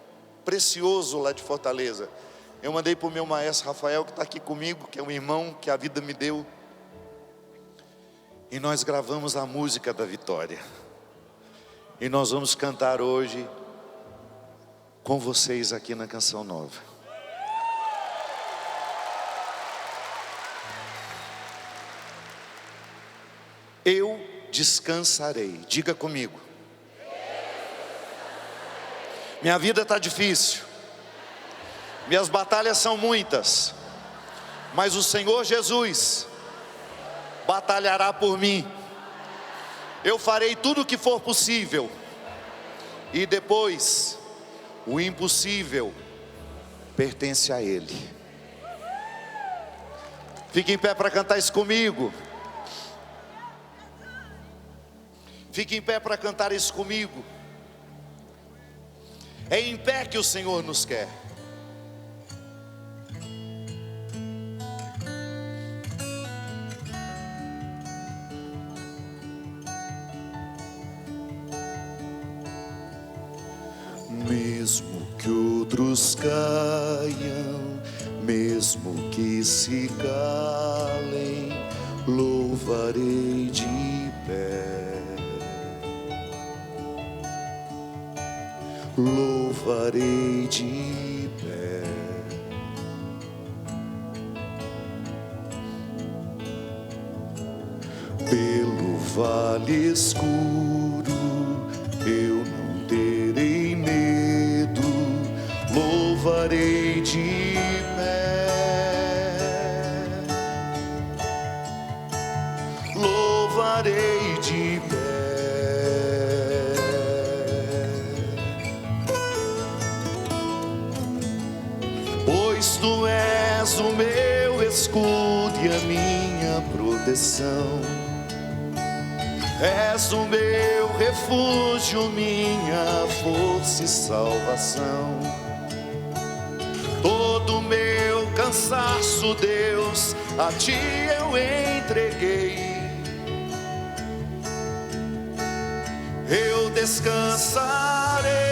precioso lá de Fortaleza. Eu mandei para o meu maestro Rafael, que está aqui comigo, que é um irmão que a vida me deu. E nós gravamos a música da vitória. E nós vamos cantar hoje com vocês aqui na Canção Nova. Eu descansarei. Diga comigo. Minha vida está difícil, minhas batalhas são muitas, mas o Senhor Jesus batalhará por mim. Eu farei tudo o que for possível, e depois o impossível pertence a Ele. Fique em pé para cantar isso comigo. Fique em pé para cantar isso comigo. É em pé que o Senhor nos quer. Mesmo que outros caiam, mesmo que se calem, louvarei de pé. Louvarei de pé. Pelo vale escuro eu não terei medo, louvarei de pé. Louvarei de pé. Tu és o meu escudo e a minha proteção, és o meu refúgio, minha força e salvação. Todo o meu cansaço, Deus, a Ti eu entreguei. Eu descansarei.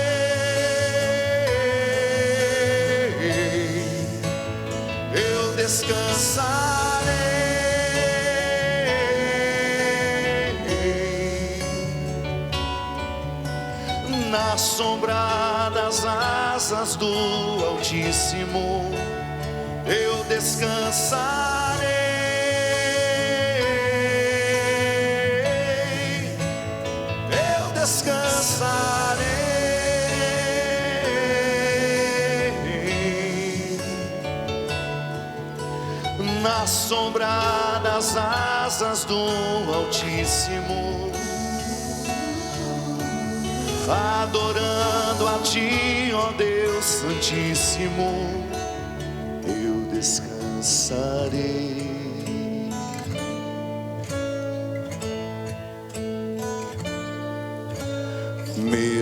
Descansarei na sombra das asas do Altíssimo. Eu descansarei. Eu descansarei. Na sombra das asas do Altíssimo, adorando a Ti, ó Deus Santíssimo, eu descansarei.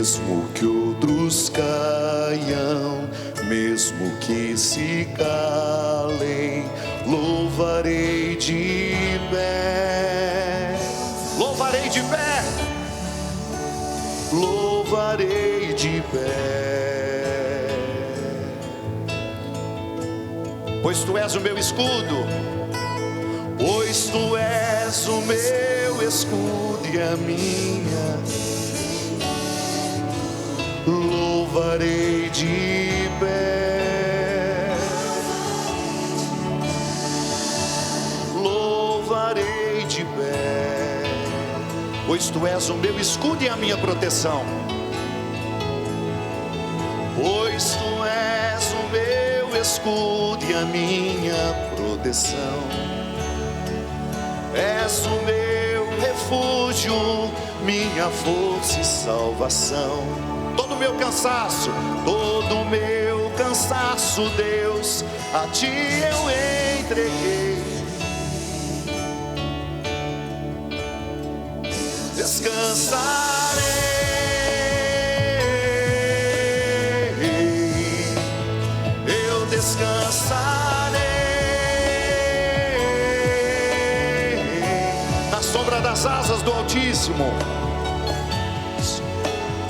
mesmo que outros caiam, mesmo que se calem, louvarei de pé. Louvarei de pé. Louvarei de pé. Pois tu és o meu escudo. Pois tu és o meu escudo e a minha. Louvarei de pé. Louvarei de pé. Pois tu és o meu escudo e a minha proteção. Pois tu és o meu escudo e a minha proteção. És o meu refúgio, minha força e salvação. Todo o meu cansaço, Deus, a ti eu entreguei. Descansarei, eu descansarei na sombra das asas do Altíssimo.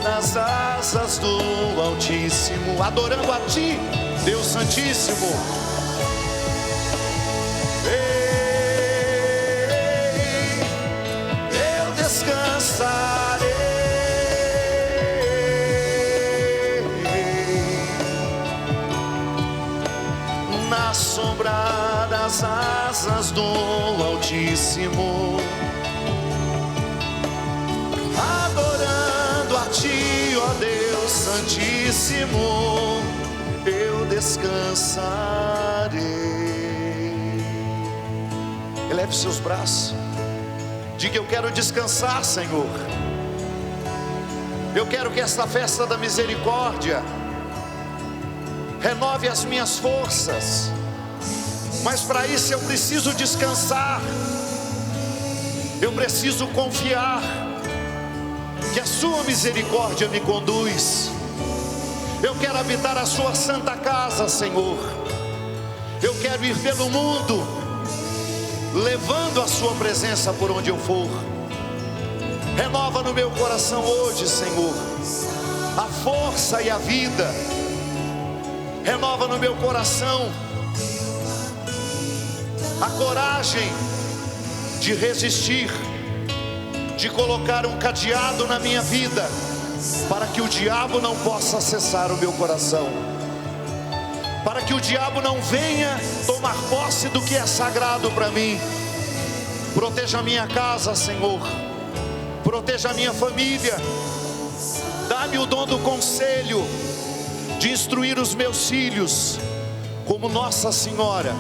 Nas asas do Altíssimo, adorando a ti, Deus Santíssimo. Eu descansarei na sombra das asas do Altíssimo, adorando a ti, ó Deus Santíssimo, eu descansarei. Eleve seus braços, diga: eu quero descansar, Senhor. Eu quero que esta festa da misericórdia renove as minhas forças, mas para isso eu preciso descansar. Eu preciso confiar que a sua misericórdia me conduz. Eu quero habitar a sua santa casa, Senhor. Eu quero ir pelo mundo, levando a sua presença por onde eu for. Renova no meu coração hoje, Senhor, a força e a vida. Renova no meu coração a coragem de resistir, de colocar um cadeado na minha vida, para que o diabo não possa acessar o meu coração, para que o diabo não venha tomar posse do que é sagrado para mim. Proteja a minha casa, Senhor, proteja a minha família. Dá-me o dom do conselho, de instruir os meus filhos, como Nossa Senhora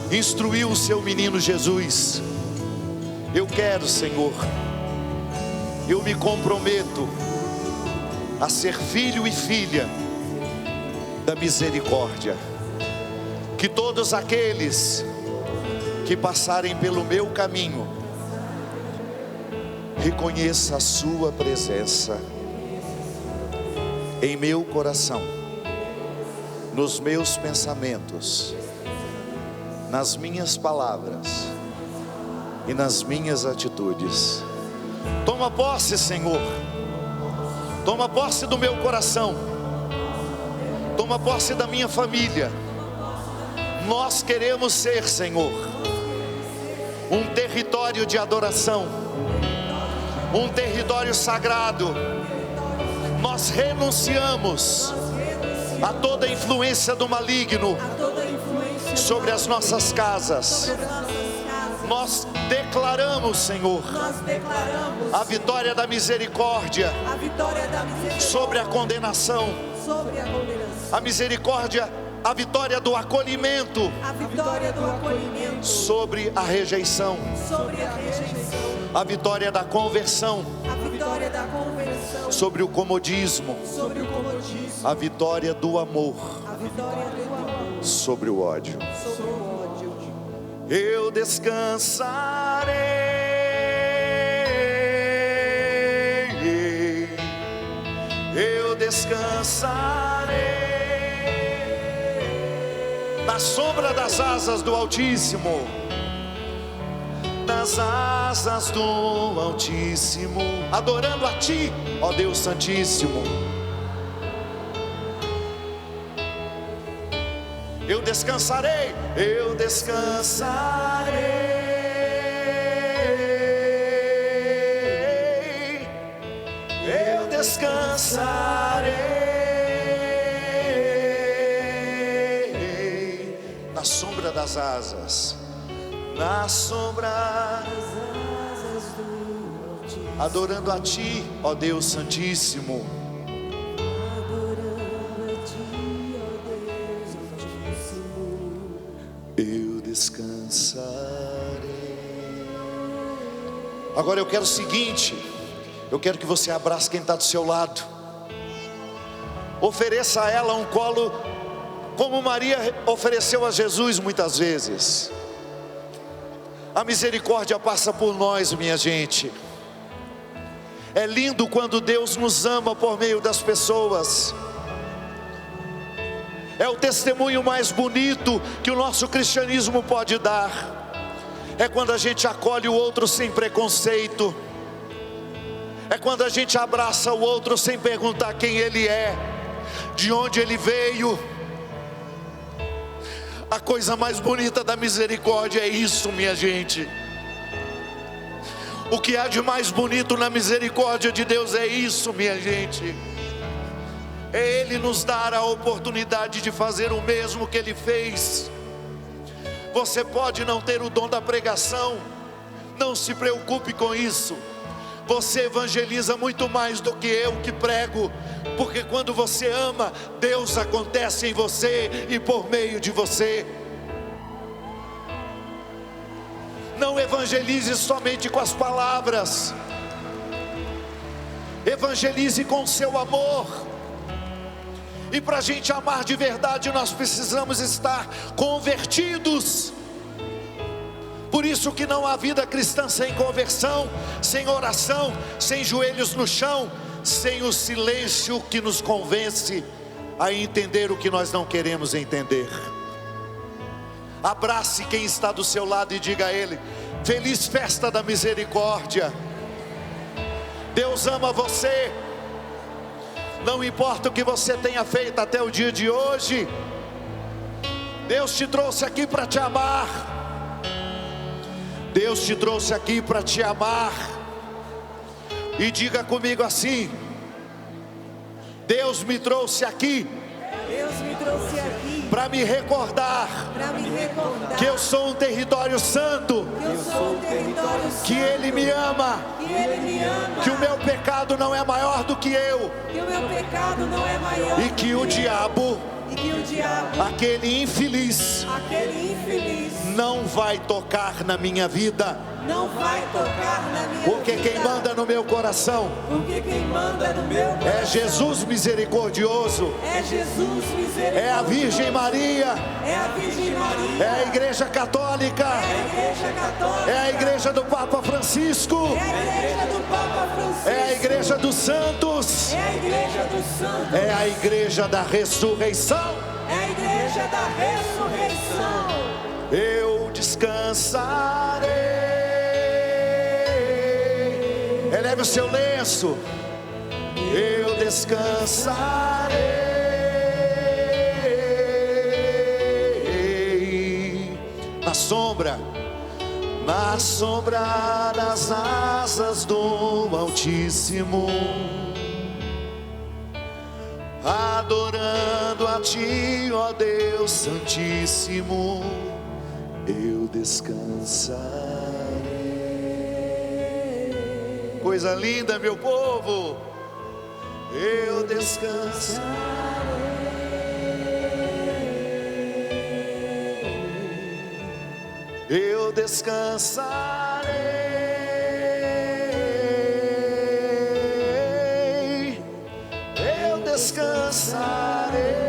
instruiu o seu menino Jesus. Eu quero, Senhor, eu me comprometo a ser filho e filha da misericórdia. Que todos aqueles que passarem pelo meu caminho reconheçam a sua presença em meu coração, nos meus pensamentos, nas minhas palavras e nas minhas atitudes. Toma posse, Senhor. Toma posse do meu coração. Toma posse da minha família. Nós queremos ser, Senhor, um território de adoração, um território sagrado. Nós renunciamos a toda influência do maligno sobre as nossas casas. Nós declaramos, Senhor, a vitória da misericórdia sobre a condenação. A misericórdia, a vitória do acolhimento sobre a rejeição. A vitória da conversão sobre o comodismo. A vitória do amor sobre o ódio. Eu descansarei, descansarei na sombra das asas do Altíssimo. Nas asas do Altíssimo, adorando a Ti, ó Deus Santíssimo. Eu descansarei, eu descansarei, eu descansarei na sombra das asas, na sombra das asas do Altíssimo, adorando a Ti, ó Deus Santíssimo. Eu descansarei. Agora eu quero o seguinte: eu quero que você abrace quem está do seu lado, ofereça a ela um colo, como Maria ofereceu a Jesus muitas vezes. A misericórdia passa por nós, minha gente. É lindo quando Deus nos ama por meio das pessoas. É o testemunho mais bonito que o nosso cristianismo pode dar. É quando a gente acolhe o outro sem preconceito. É quando a gente abraça o outro sem perguntar quem ele é, de onde ele veio. A coisa mais bonita da misericórdia é isso, minha gente. O que há de mais bonito na misericórdia de Deus é isso, minha gente. É Ele nos dar a oportunidade de fazer o mesmo que Ele fez. Você pode não ter o dom da pregação, não se preocupe com isso. Você evangeliza muito mais do que eu que prego, porque quando você ama, Deus acontece em você e por meio de você. Não evangelize somente com as palavras, evangelize com o seu amor. E para a gente amar de verdade, nós precisamos estar convertidos. Por isso que não há vida cristã sem conversão, sem oração, sem joelhos no chão, sem o silêncio que nos convence a entender o que nós não queremos entender. Abrace quem está do seu lado e diga a ele: feliz festa da misericórdia. Deus ama você. Não importa o que você tenha feito até o dia de hoje, Deus te trouxe aqui para te amar. Deus te trouxe aqui para te amar. E diga comigo assim: Deus me trouxe aqui. Deus me trouxe aqui para me recordar que eu sou um território santo, que Ele me ama, que o meu pecado não é maior do que eu, e que o diabo, aquele infeliz, não vai tocar na minha vida. Porque quem manda no meu coração é Jesus misericordioso, é a Virgem Maria, é a Igreja Católica, é a Igreja do Papa Francisco, é a Igreja dos Santos, é a Igreja da Ressurreição. Eu descansarei. Eleve o seu lenço. Eu descansarei na sombra das asas do Altíssimo, adorando a Ti, ó Deus Santíssimo. Eu descansarei. Coisa linda, meu povo. Eu descansarei. Eu descansarei. Eu descansarei.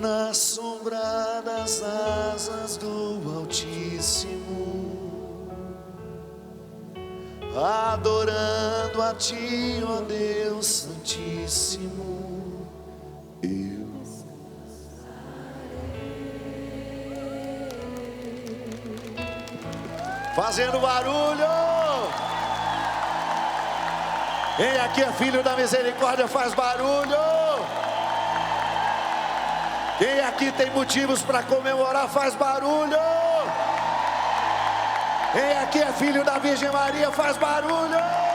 Na sombra das asas do Altíssimo, adorando a Ti, ó Deus Santíssimo, eu. Fazendo barulho. Quem aqui é filho da misericórdia faz barulho. Quem aqui tem motivos para comemorar faz barulho. Quem aqui é filho da Virgem Maria faz barulho.